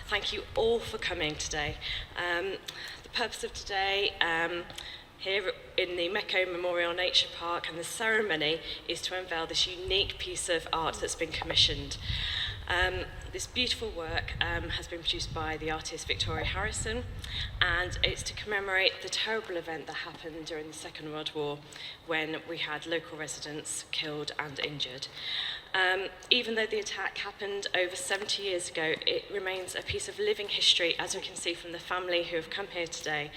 Thank you all for coming today. The purpose of today here in the Meco Memorial Nature Park and the ceremony is to unveil this unique piece of art that's been commissioned. This beautiful work has been produced by the artist Victoria Harrison, and it's to commemorate the terrible event that happened during the Second World War when we had local residents killed and injured. Even though the attack happened over 70 years ago, it remains a piece of living history, as we can see from the family who have come here today.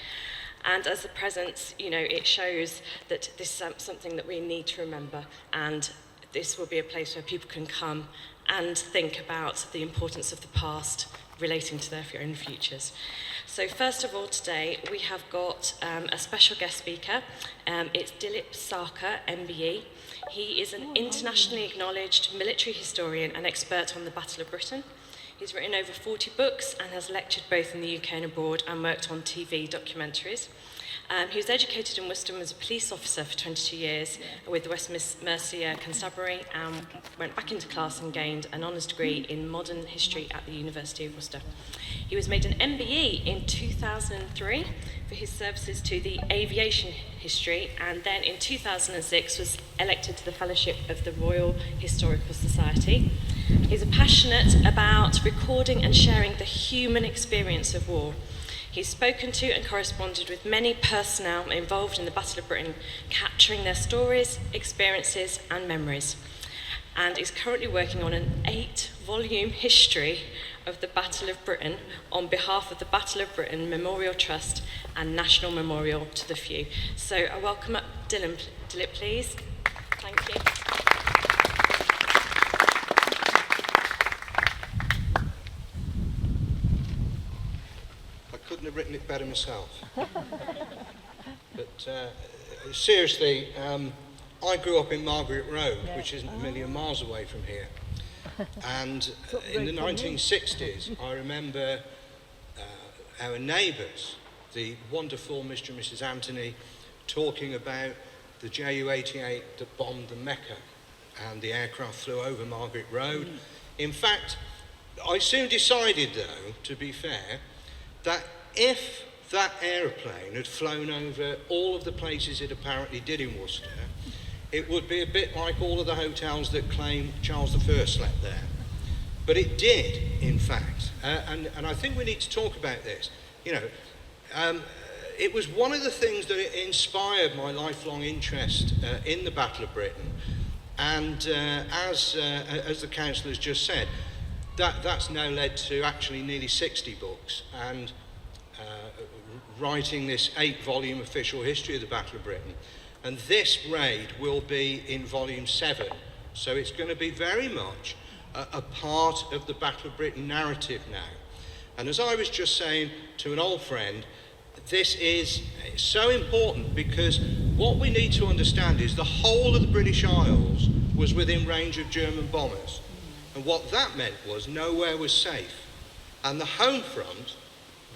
And as a presence, it shows that this is something that we need to remember, and this will be a place where people can come and think about the importance of the past relating to their own futures. So first of all today, we have got a special guest speaker. It's Dilip Sarkar, MBE. He is an internationally acknowledged military historian and expert on the Battle of Britain. He's written over 40 books and has lectured both in the UK and abroad and worked on TV documentaries. He was educated in Worcester and was a police officer for 22 years with the West Mercia Constabulary, and went back into class and gained an honours degree in modern history at the University of Worcester. He was made an MBE in 2003 for his services to the aviation history, and then in 2006 was elected to the Fellowship of the Royal Historical Society. He's passionate about recording and sharing the human experience of war. He's spoken to and corresponded with many personnel involved in the Battle of Britain, capturing their stories, experiences and memories. And is currently working on an 8-volume history of the Battle of Britain on behalf of the Battle of Britain Memorial Trust and National Memorial to the Few. So I welcome up Dilip, please. Thank you. Couldn't have written it better myself. But seriously, I grew up in Margaret Road, which isn't a million miles away from here. And in the 1960s, I remember our neighbours, the wonderful Mr. and Mrs. Anthony, talking about the Ju-88 that bombed the Meco, and the aircraft flew over Margaret Road. In fact, I soon decided, though, to be fair, that if that aeroplane had flown over all of the places it apparently did in Worcester, it would be a bit like all of the hotels that claim Charles I slept there. But it did, in fact, and I think we need to talk about this. It was one of the things that inspired my lifelong interest in the Battle of Britain, and as the councillors just said, that's now led to actually nearly 60 books, and writing this 8-volume official history of the Battle of Britain. And this raid will be in volume 7, so it's going to be very much a part of the Battle of Britain narrative now. And as I was just saying to an old friend, this is so important because what we need to understand is the whole of the British Isles was within range of German bombers. And what that meant was nowhere was safe. And the home front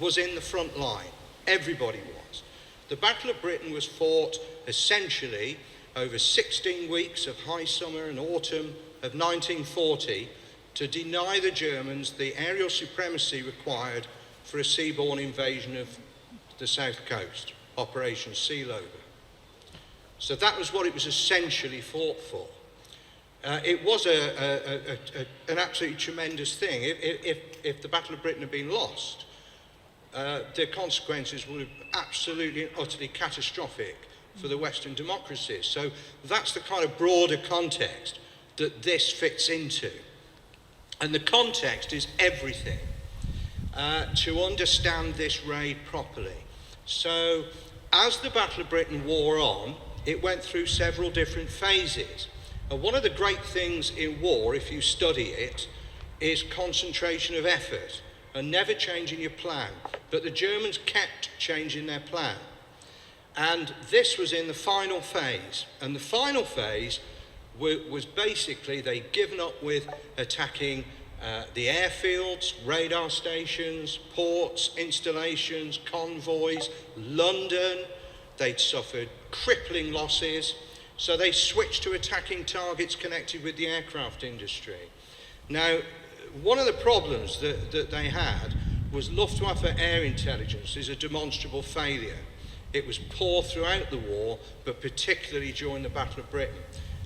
was in the front line. Everybody was. The Battle of Britain was fought essentially over 16 weeks of high summer and autumn of 1940 to deny the Germans the aerial supremacy required for a seaborne invasion of the south coast, Operation Sea Lover. So that was what it was essentially fought for. It was an absolutely tremendous thing. If the Battle of Britain had been lost, the consequences would have absolutely and utterly catastrophic for the Western democracies. So that's the kind of broader context that this fits into. And the context is everything to understand this raid properly. So as the Battle of Britain wore on, it went through several different phases. And one of the great things in war, if you study it, is concentration of effort and never changing your plan. But the Germans kept changing their plan. And this was in the final phase. And the final phase was basically they'd given up with attacking the airfields, radar stations, ports, installations, convoys, London. They'd suffered crippling losses. So they switched to attacking targets connected with the aircraft industry. Now, one of the problems that they had was Luftwaffe air intelligence is a demonstrable failure. It was poor throughout the war, but particularly during the Battle of Britain.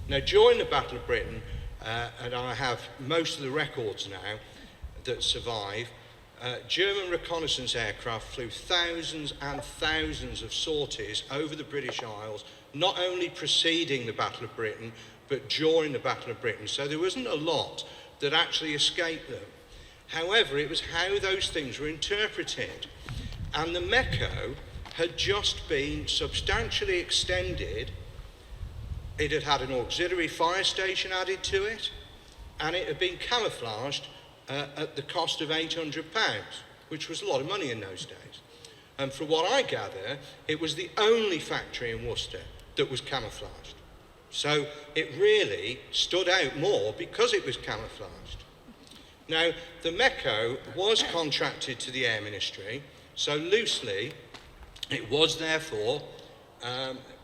Now, during the Battle of Britain, and I have most of the records now that survive, German reconnaissance aircraft flew thousands and thousands of sorties over the British Isles, not only preceding the Battle of Britain, but during the Battle of Britain. So there wasn't a lot that actually escaped them. However, it was how those things were interpreted. And the Meco had just been substantially extended. It had had an auxiliary fire station added to it, and it had been camouflaged at the cost of £800, which was a lot of money in those days. And from what I gather, it was the only factory in Worcester that was camouflaged. So it really stood out more because it was camouflaged. Now, the Meco was contracted to the Air Ministry, so loosely it was therefore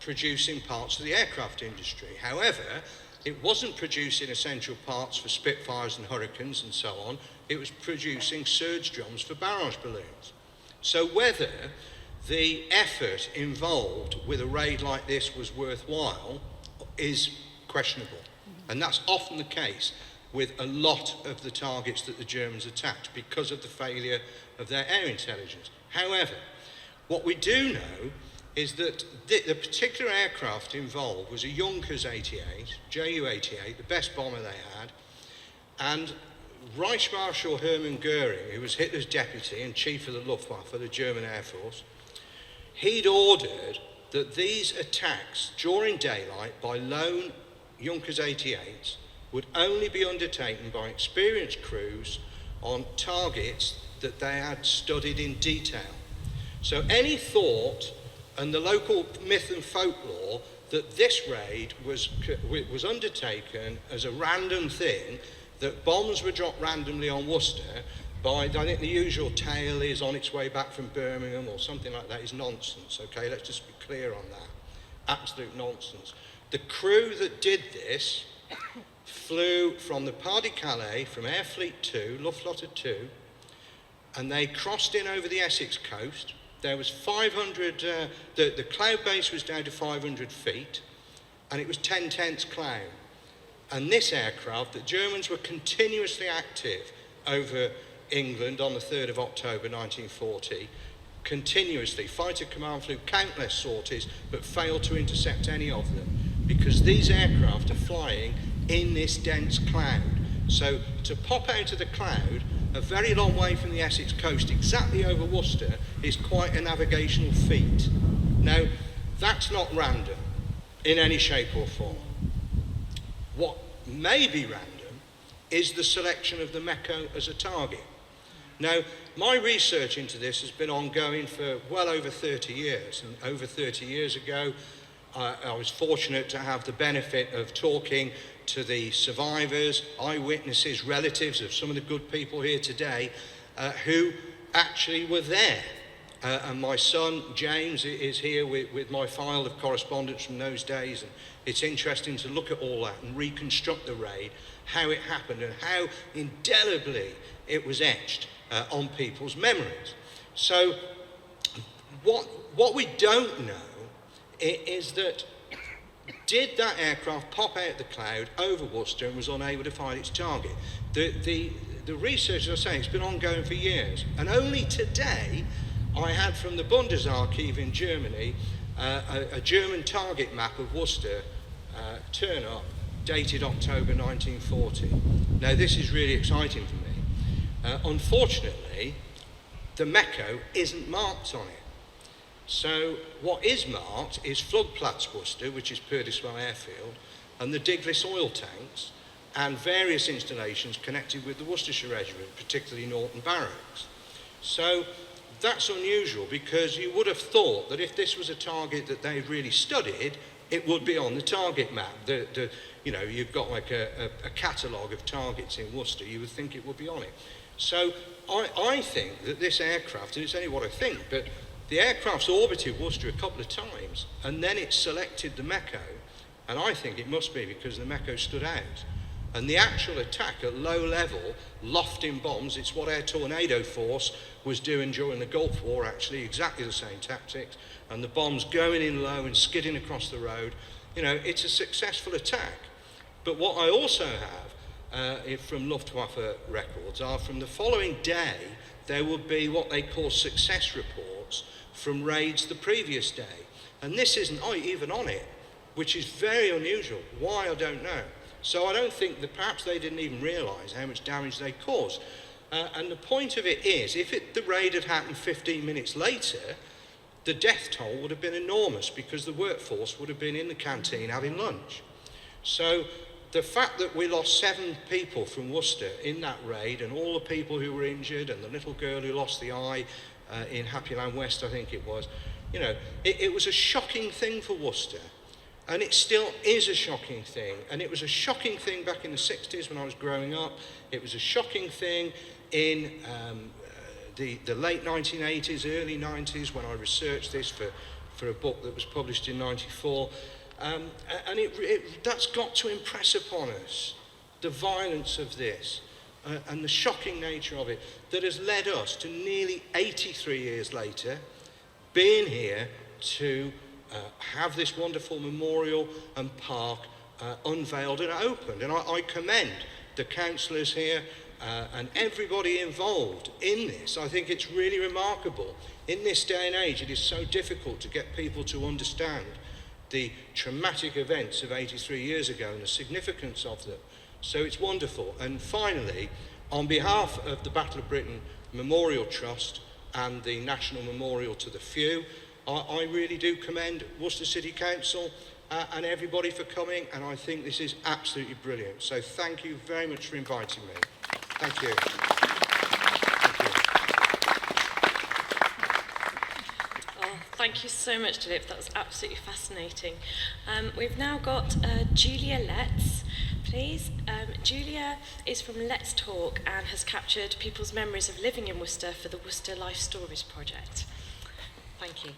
producing parts for the aircraft industry. However, it wasn't producing essential parts for Spitfires and Hurricanes and so on. It was producing surge drums for barrage balloons. So whether the effort involved with a raid like this was worthwhile is questionable. And that's often the case with a lot of the targets that the Germans attacked because of the failure of their air intelligence. However, what we do know is that the particular aircraft involved was a Junkers 88, Ju-88, the best bomber they had, and Reich Marshal Hermann Goering, who was Hitler's deputy and chief of the Luftwaffe, the German Air Force, he'd ordered that these attacks during daylight by lone Junkers 88s would only be undertaken by experienced crews on targets that they had studied in detail. So any thought and the local myth and folklore that this raid was undertaken as a random thing, that bombs were dropped randomly on Worcester by, I think the usual tale is on its way back from Birmingham or something like that, is nonsense, okay? Let's just be clear on that. Absolute nonsense. The crew that did this flew from the Pas-de-Calais, from Air Fleet 2, Luftflotte 2, and they crossed in over the Essex coast. There was 500, the cloud base was down to 500 feet, and it was 10/10 cloud. And this aircraft, the Germans were continuously active over England on the 3rd of October 1940, continuously. Fighter Command flew countless sorties, but failed to intercept any of them, because these aircraft are flying in this dense cloud. So to pop out of the cloud a very long way from the Essex coast, exactly over Worcester, is quite a navigational feat. Now, that's not random in any shape or form. What may be random is the selection of the Meco as a target. Now, my research into this has been ongoing for well over 30 years, and over 30 years ago, I was fortunate to have the benefit of talking to the survivors, eyewitnesses, relatives of some of the good people here today who actually were there. And my son, James, is here with my file of correspondence from those days. And it's interesting to look at all that and reconstruct the raid, how it happened and how indelibly it was etched on people's memories. So what we don't know is that did that aircraft pop out the cloud over Worcester and was unable to find its target? The research, as I say, it's been ongoing for years. And only today, I had from the Bundesarchiv in Germany a German target map of Worcester turn up, dated October 1940. Now, this is really exciting for me. Unfortunately, the Meco isn't marked on it. So what is marked is Flugplatz Worcester, which is Purdiswell Airfield, and the Diglis oil tanks, and various installations connected with the Worcestershire Regiment, particularly Norton Barracks. So that's unusual, because you would have thought that if this was a target that they'd really studied, it would be on the target map. You know, you've got like a catalogue of targets in Worcester, you would think it would be on it. So I think that this aircraft, and it's only what I think, but the aircraft's orbited Worcester a couple of times, and then it selected the Meco, and I think it must be because the Meco stood out. And the actual attack at low level, lofting bombs, it's what Air Tornado Force was doing during the Gulf War, actually, exactly the same tactics, and the bombs going in low and skidding across the road. You know, it's a successful attack. But what I also have from Luftwaffe records are from the following day, there would be what they call success reports from raids the previous day. And this isn't even on it, which is very unusual. Why, I don't know. So I don't think that perhaps they didn't even realise how much damage they caused. And the point of it is, if the raid had happened 15 minutes later, the death toll would have been enormous because the workforce would have been in the canteen having lunch. So the fact that we lost 7 people from Worcester in that raid, and all the people who were injured, and the little girl who lost the eye in Happy Land West, I think it was, you know, it was a shocking thing for Worcester. And it still is a shocking thing. And it was a shocking thing back in the 60s when I was growing up. It was a shocking thing in the late 1980s, early 90s, when I researched this for a book that was published in 94. And that's got to impress upon us the violence of this and the shocking nature of it that has led us to nearly 83 years later being here to have this wonderful memorial and park unveiled and opened. And I commend the councillors here and everybody involved in this. I think it's really remarkable. In this day and age, it is so difficult to get people to understand the traumatic events of 83 years ago and the significance of them. So it's wonderful. And finally, on behalf of the Battle of Britain Memorial Trust and the National Memorial to the Few, I really do commend Worcester City Council and everybody for coming, and I think this is absolutely brilliant. So thank you very much for inviting me. Thank you. Thank you so much, Dilip. That was absolutely fascinating. We've now got Julia Letts, please. Julia is from Let's Talk and has captured people's memories of living in Worcester for the Worcester Life Stories project. Thank you.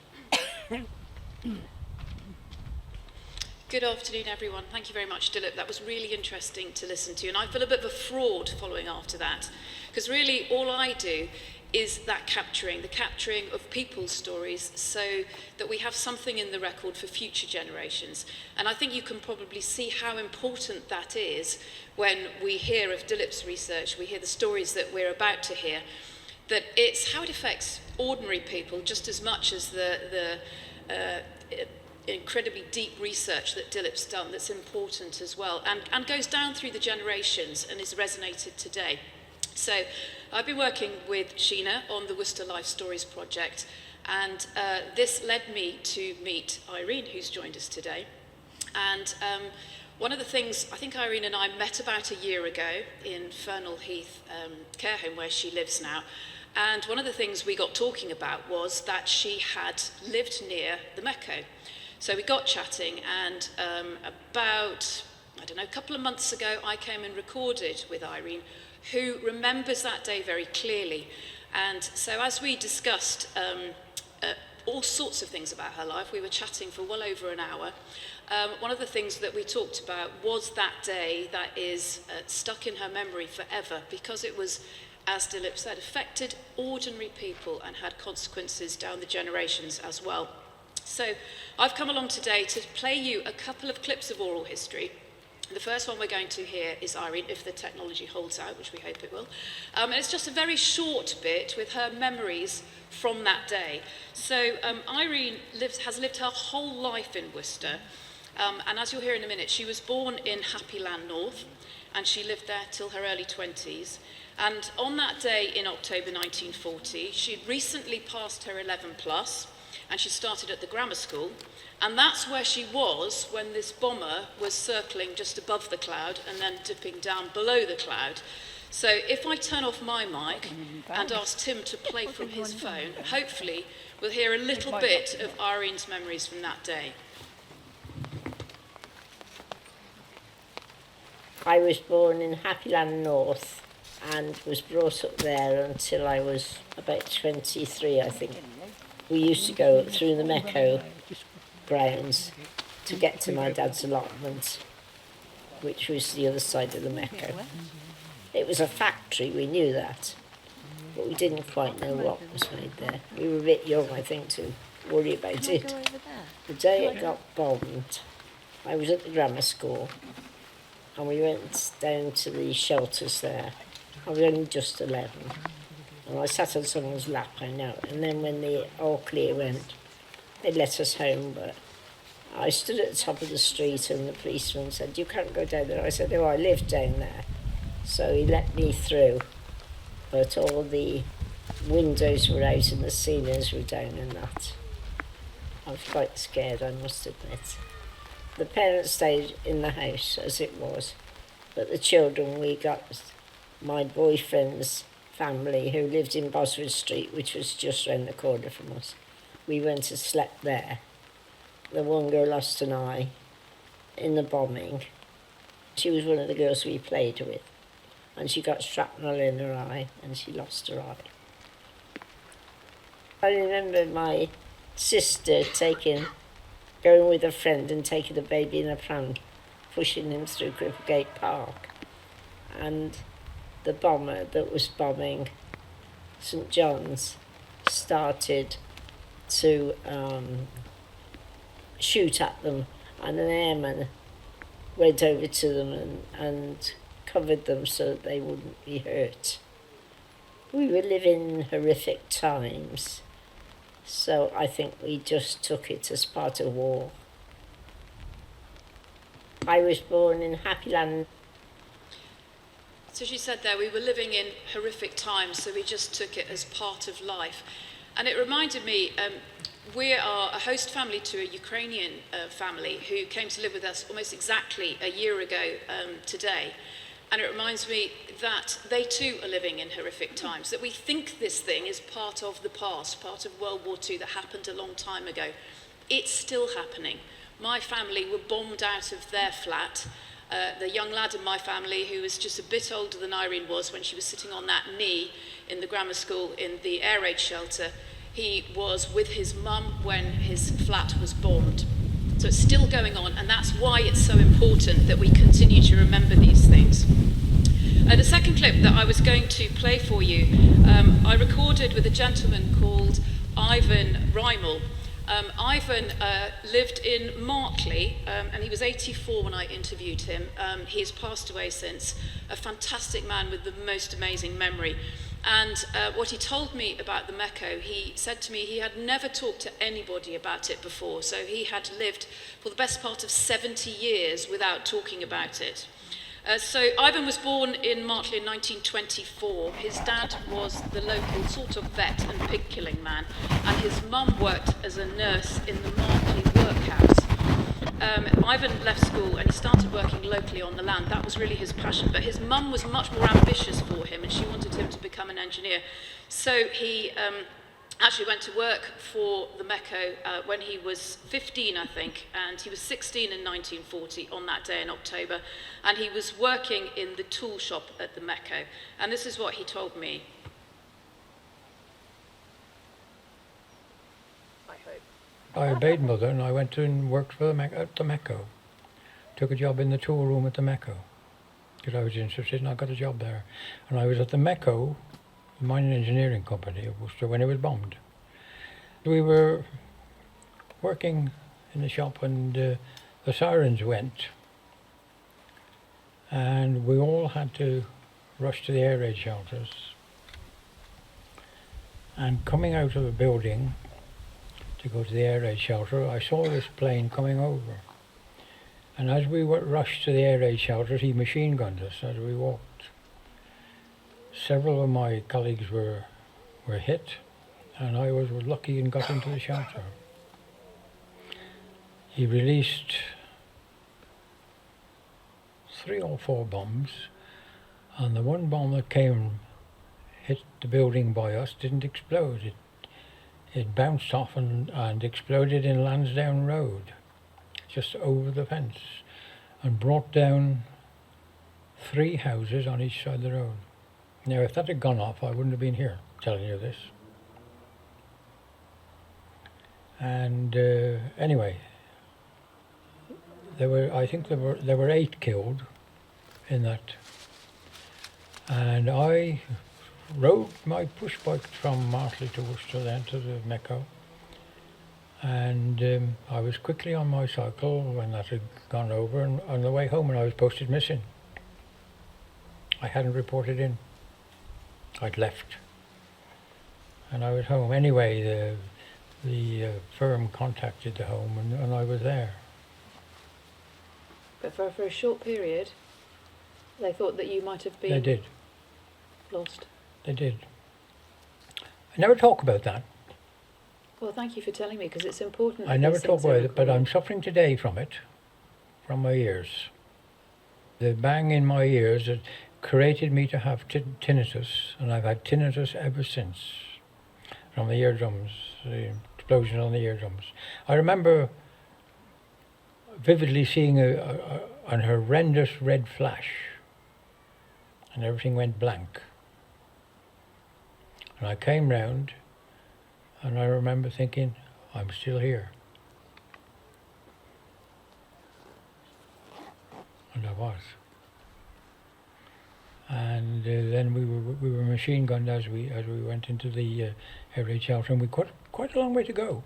Good afternoon, everyone. Thank you very much, Dilip. That was really interesting to listen to, and I feel a bit of a fraud following after that, because really all I do is that the capturing of people's stories so that we have something in the record for future generations. And I think you can probably see how important that is when we hear of Dilip's research, we hear the stories that we're about to hear, that it's how it affects ordinary people just as much as the incredibly deep research that Dilip's done that's important as well, and goes down through the generations and is resonated today. So I've been working with Sheena on the Worcester Life Stories project, and this led me to meet Irene, who's joined us today. And one of the things, I think Irene and I met about a year ago in Fernal Heath care home where she lives now. And one of the things we got talking about was that she had lived near the Meco. So we got chatting, and about, a couple of months ago, I came and recorded with Irene, who remembers that day very clearly. And so as we discussed all sorts of things about her life, we were chatting for well over an hour. One of the things that we talked about was that day that is stuck in her memory forever, because it was, as Dilip said, affected ordinary people and had consequences down the generations as well. So I've come along today to play you a couple of clips of oral history. The first one we're going to hear is Irene, if the technology holds out, which we hope it will. And it's just a very short bit with her memories from that day. So Irene has lived her whole life in Worcester. And as you'll hear in a minute, she was born in Happy Land North, and she lived there till her early 20s. And on that day in October 1940, she'd recently passed her 11 plus, and she started at the grammar school. And that's where she was when this bomber was circling just above the cloud and then dipping down below the cloud. So if I turn off my mic and ask Tim to play from his phone, hopefully we'll hear a little bit of Irene's memories from that day. I was born in Happy Land North and was brought up there until I was about 23, I think. We used to go through the Meco grounds to get to my dad's allotment. which was the other side of the Meco. It was a factory, we knew that, but we didn't quite know what was made there. We were a bit young, I think, to worry about it. The day it got bombed, I was at the grammar school, and we went down to the shelters there. I was only just 11, and I sat on someone's lap, I know. And then when the all clear went, they let us home, but I stood at the top of the street and the policeman said, "You can't go down there." I said, "Oh, I live down there." So he let me through, but all the windows were out and the ceilings were down and that. I was quite scared, I must admit. The parents stayed in the house as it was, but the children, we got my boyfriend's family who lived in Bosworth Street, which was just round the corner from us. We went and slept there. The one girl lost an eye in the bombing. She was one of the girls we played with, and she got shrapnel in her eye and she lost her eye. I remember my sister going with a friend and taking the baby in a pram, pushing him through Cripplegate Park. And the bomber that was bombing St John's started to shoot at them, and an airman went over to them and covered them so that they wouldn't be hurt. We were living in horrific times, so I think we just took it as part of war. I was born in Happy Land. So she said there, we were living in horrific times, so we just took it as part of life. And it reminded me, we are a host family to a Ukrainian family who came to live with us almost exactly a year ago today. And it reminds me that they too are living in horrific times, that we think this thing is part of the past, part of World War II that happened a long time ago. It's still happening. My family were bombed out of their flat. The young lad in my family, who was just a bit older than Irene was when she was sitting on that knee in the grammar school in the air raid shelter, he was with his mum when his flat was bombed. So it's still going on, and that's why it's so important that we continue to remember these things. The second clip that I was going to play for you, I recorded with a gentleman called Ivan Reimel. Ivan lived in Martley, and he was 84 when I interviewed him. He has passed away since. A fantastic man with the most amazing memory. And what he told me about the Meco, he said to me he had never talked to anybody about it before, so he had lived for the best part of 70 years without talking about it. So Ivan was born in Martley in 1924. His dad was the local sort of vet and pig killing man, and his mum worked as a nurse in the Martley workhouse. Ivan left school and he started working locally on the land. That was really his passion, but his mum was much more ambitious for him and she wanted him to become an engineer. So he actually went to work for the Meco when he was 15, I think, and he was 16 in 1940 on that day in October, and he was working in the tool shop at the Meco, and this is what he told me. I obeyed mother and I went and worked for at the Meco. Took a job in the tool room at the Meco because I was interested and I got a job there. And I was at the Meco, the mining engineering company of Worcester, when it was bombed. We were working in the shop and the sirens went and we all had to rush to the air raid shelters. And coming out of the building to go to the air raid shelter, I saw this plane coming over. And as we rushed to the air raid shelters, he machine gunned us as we walked. Several of my colleagues were hit, and I was lucky and got into the shelter. He released 3 or 4 bombs, and the one bomb that hit the building by us didn't explode. It bounced off and exploded in Lansdowne Road, just over the fence, and brought down 3 houses on each side of the road. Now, if that had gone off, I wouldn't have been here telling you this. And anyway, I think there were 8 killed, in that. And I rode my push bike from Martley to Worcester, then to the Meco. And I was quickly on my cycle when that had gone over, and on the way home, and I was posted missing. I hadn't reported in. I'd left. And I was home. Anyway, the firm contacted the home, and I was there. But for a short period, they thought that you might have been They did. lost. They did. I never talk about that. Well, thank you for telling me, because it's important. I that never these talk things are about it, but I'm recorded. suffering today from it, from my ears. The bang in my ears had created me to have tinnitus, and I've had tinnitus ever since, from the eardrums, the explosion on the eardrums. I remember vividly seeing an horrendous red flash, and everything went blank. And I came round, and I remember thinking, I'm still here. And I was. And then we were machine gunned as we went into the area shelter, and we quite a long way to go.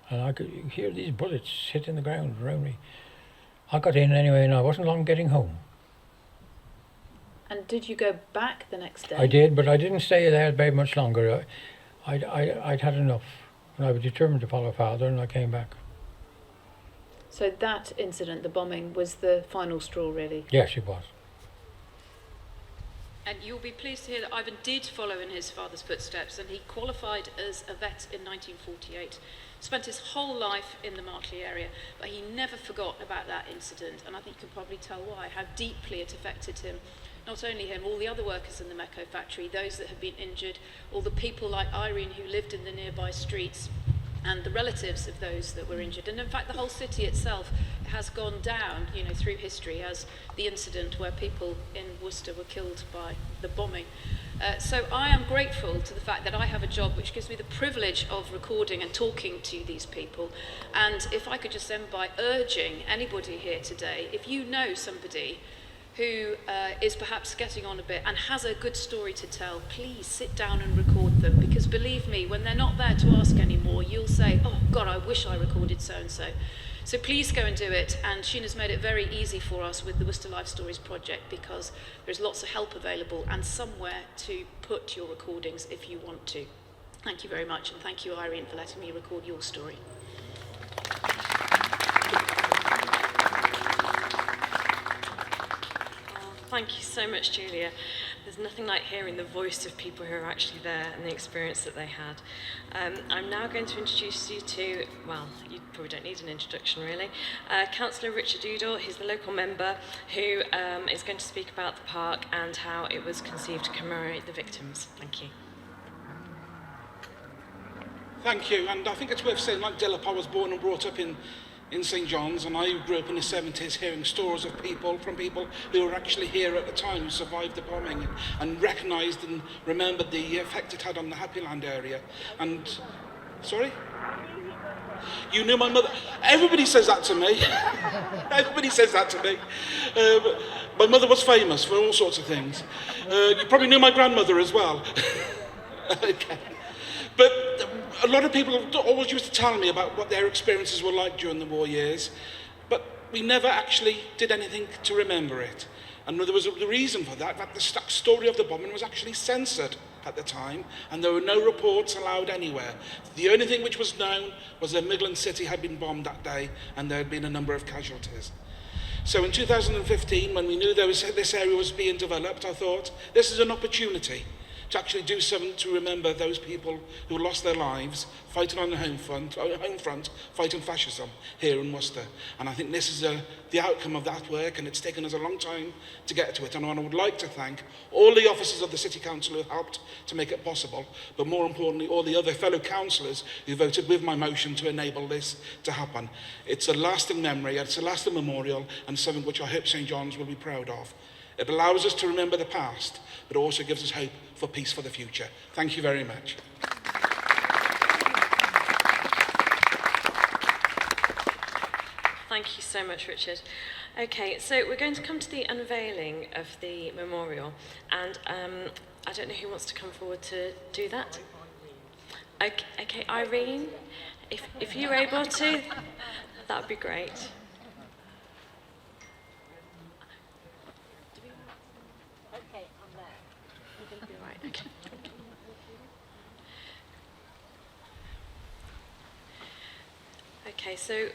And I could hear these bullets hitting the ground around me. I got in anyway, and I wasn't long getting home. And did you go back the next day? I did, but I didn't stay there very much longer. I'd had enough, and I was determined to follow Father, and I came back. So that incident, the bombing, was the final straw, really? Yes, it was. And you'll be pleased to hear that Ivan did follow in his father's footsteps, and he qualified as a vet in 1948. Spent his whole life in the Martley area, but he never forgot about that incident, and I think you can probably tell why, how deeply it affected him. Not only him, all the other workers in the Meco factory, those that had been injured, all the people like Irene who lived in the nearby streets, and the relatives of those that were injured. And in fact, the whole city itself has gone down, through history as the incident where people in Worcester were killed by the bombing. So I am grateful to the fact that I have a job which gives me the privilege of recording and talking to these people. And if I could just end by urging anybody here today, if you know somebody who is perhaps getting on a bit and has a good story to tell, please sit down and record them, because believe me, when they're not there to ask anymore, you'll say, oh God, I wish I recorded so-and-so. So please go and do it, and Sheena's made it very easy for us with the Worcester Life Stories project, because there's lots of help available and somewhere to put your recordings if you want to. Thank you very much, and thank you, Irene, for letting me record your story. Thank you so much, Julia. There's nothing like hearing the voice of people who are actually there and the experience that they had. I'm now going to introduce you to, well, you probably don't need an introduction really, Councillor Richard Udall. He's the local member who is going to speak about the park and how it was conceived to commemorate the victims. Thank you. Thank you, and I think it's worth saying, like Dilip, I was born and brought up in St John's, and I grew up in the 70s hearing stories of people who were actually here at the time, who survived the bombing and recognised and remembered the effect it had on the Happy Land area. And, sorry? You knew my mother. Everybody says that to me. Everybody says that to me. My mother was famous for all sorts of things. You probably knew my grandmother as well. Okay. But a lot of people always used to tell me about what their experiences were like during the war years, but we never actually did anything to remember it. And there was a reason for that the story of the bombing was actually censored at the time, and there were no reports allowed anywhere. The only thing which was known was that Midland City had been bombed that day, and there had been a number of casualties. So in 2015, when we knew this area was being developed, I thought, this is an opportunity to actually do something to remember those people who lost their lives fighting on the home front, fighting fascism here in Worcester. And I think this is the outcome of that work, and it's taken us a long time to get to it. And I would like to thank all the officers of the City Council who helped to make it possible, but more importantly, all the other fellow councillors who voted with my motion to enable this to happen. It's a lasting memory, it's a lasting memorial, and something which I hope St John's will be proud of. It allows us to remember the past, but also gives us hope for peace for the future. Thank you very much. Thank you so much, Richard. Okay, so we're going to come to the unveiling of the memorial, and I don't know who wants to come forward to do that. Okay, Irene, if you're able to, that would be great. Okay, I'm there. Right, okay. Okay, so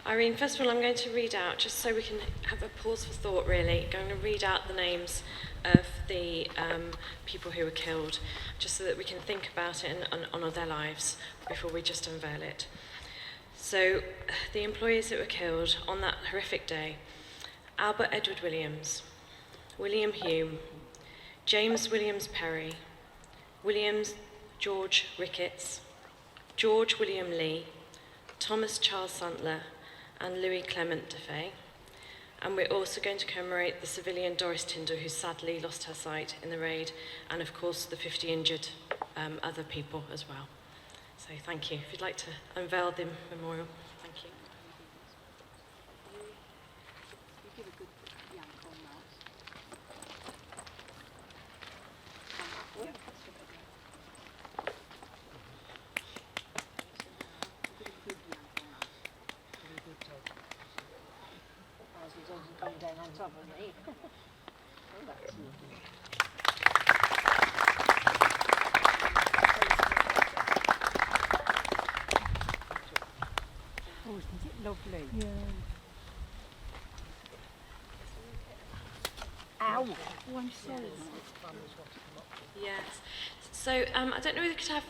Irene, first of all, I'm going to read out, just so we can have a pause for thought, really. I'm going to read out the names of the people who were killed, just so that we can think about it and honour their lives before we just unveil it. So, the employees that were killed on that horrific day: Albert Edward Williams, William Hume, James Williams Perry, Williams George Ricketts, George William Lee, Thomas Charles Santler, and Louis Clement Defay. And we're also going to commemorate the civilian Doris Tyndall, who sadly lost her sight in the raid, and of course the 50 injured other people as well. So thank you. If you'd like to unveil the memorial, thank you. Come down on top of me. Oh, isn't it lovely? Yeah. Ow! Oh, I'm sorry. Yes. So I don't know if we could have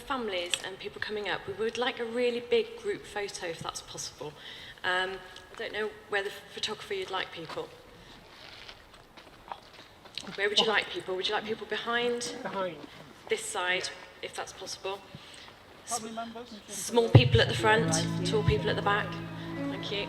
families and people coming up. We would like a really big group photo, if that's possible. I don't know where the photographer you'd like people. Where would you like people? Would you like people behind? Behind. This side, if that's possible. Family members? Small people at the front, tall people at the back. Thank you.